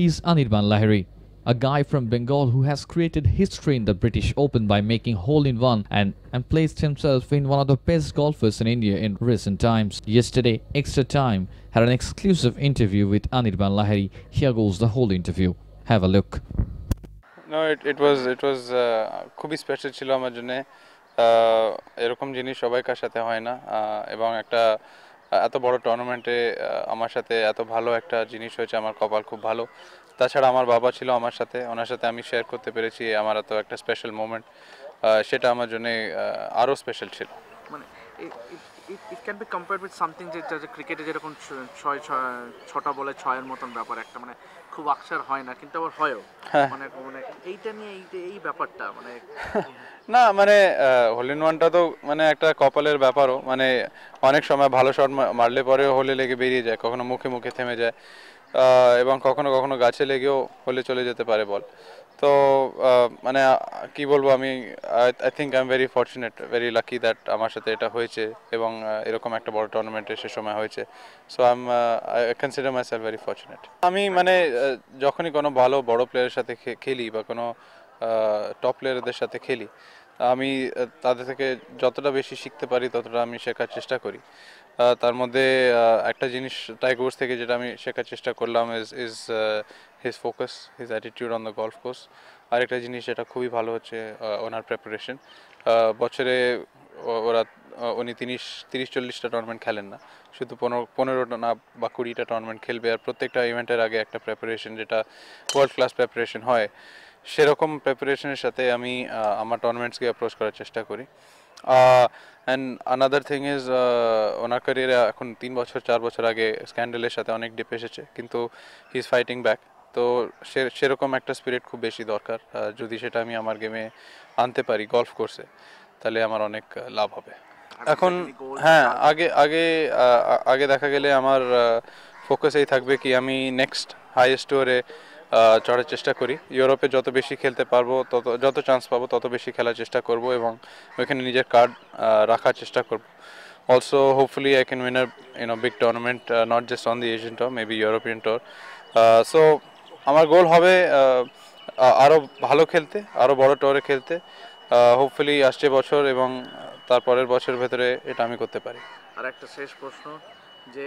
He's Anirban Lahiri, a guy from Bengal who has created history in the British Open by making hole-in-one and placed himself in one of the best golfers in India in recent times. Yesterday, Extra Time had an exclusive interview with Anirban Lahiri. Here goes the whole interview. Have a look. No, it was খুবই special ছিল আমার জন্য। এরকম জিনিস সবাইকার সাথে হয় না, এবং একটা এত বড় টুর্নামেন্টে আমার সাথে এত ভালো একটা জিনিস হয়েছে, আমার কপাল খুব ভালো। তাছাড়া আমার বাবা ছিল আমার সাথে, ওনার সাথে আমি শেয়ার করতে পেরেছি আমার এত একটা স্পেশাল মোমেন্ট, সেটা আমার জন্য আরও স্পেশাল ছিল। মানে it can be compared with something যে ক্রিকেটে যেরকম ছটা বলে ছয়ের মতন ব্যাপার একটা, মানে খুব আকসার হয় না কিন্তু আবার হয়ও, মানে মানে এইটা নিয়ে এই ব্যাপারটা মানে না মানে হোল ইন ওয়ানটা তো মানে একটা কপালের ব্যাপারও, মানে অনেক সময় ভালো শট মারলে পরেও হোলে লেগে বেরিয়ে যায়, কখনো মুখে মুখে থেমে যায়, এবং কখনো কখনো গাছে লেগেও হোলে চলে যেতে পারে বল। তো মানে কি বলবো, আমি I think I am very fortunate, very lucky that আমার সাথে এটা হয়েছে, এবং এরকম একটা বড় টুর্নামেন্টে সে সময় হয়েছে। So I consider my self very fortunate. আমি মানে যখনই কোনো ভালো বড় প্লেয়ারের সাথে খেলি বা কোনো টপ প্লেয়ারদের সাথে খেলি, আমি তাদের থেকে যতটা বেশি শিখতে পারি ততটা আমি শেখার চেষ্টা করি। তার মধ্যে একটা জিনিস টাইগার উডস থেকে যেটা আমি শেখার চেষ্টা করলাম is his focus, his attitude on the golf course. আরেকটা জিনিস যেটা খুবই ভালো হচ্ছে ওনার প্রিপারেশন। বছরে ওরা উনি 30-40টা টুর্নামেন্ট খেলেন না, শুধু 15টা না বা 20টা টুর্নামেন্ট খেলবে, আর প্রত্যেকটা ইভেন্টের আগে একটা প্রিপারেশন, যেটা ওয়ার্ল্ড ক্লাস প্রিপারেশন হয়, সেরকম প্রিপারেশনের সাথে আমি আমার টুর্নামেন্টসকে অ্যাপ্রোচ করার চেষ্টা করি। অ্যান্ড আনাদার থিং ইজ, ওনার ক্যারিয়ারে এখন 3-4 বছর আগে স্ক্যান্ডেলের সাথে অনেক ডিপ এসেছে, কিন্তু হি ইজ ফাইটিং ব্যাক। তো সেরকম একটা স্পিরিট খুব বেশি দরকার। যদি সেটা আমি আমার গেমে আনতে পারি গলফ কোর্সে, তাহলে আমার অনেক লাভ হবে। এখন হ্যাঁ, আগে আগে আগে দেখা গেলে আমার ফোকাস এই থাকবে কি আমি নেক্সট হাইয়েস্ট টুরে চড়ার চেষ্টা করি। ইউরোপে যত বেশি খেলতে পারবো, যত চান্স পাবো তত বেশি খেলার চেষ্টা করব, এবং ওইখানে নিজের কার্ড রাখার চেষ্টা করব। Also, hopefully, I can win a big tournament, not just on the Asian tour, maybe European tour. So, আমার গোল হবে আরও ভালো খেলতে, আরও বড় টুরে খেলতে। হোপফুলি আসছে বছর এবং তার পরের বছরের ভেতরে এটা আমি করতে পারি। আর একটা শেষ প্রশ্ন, যে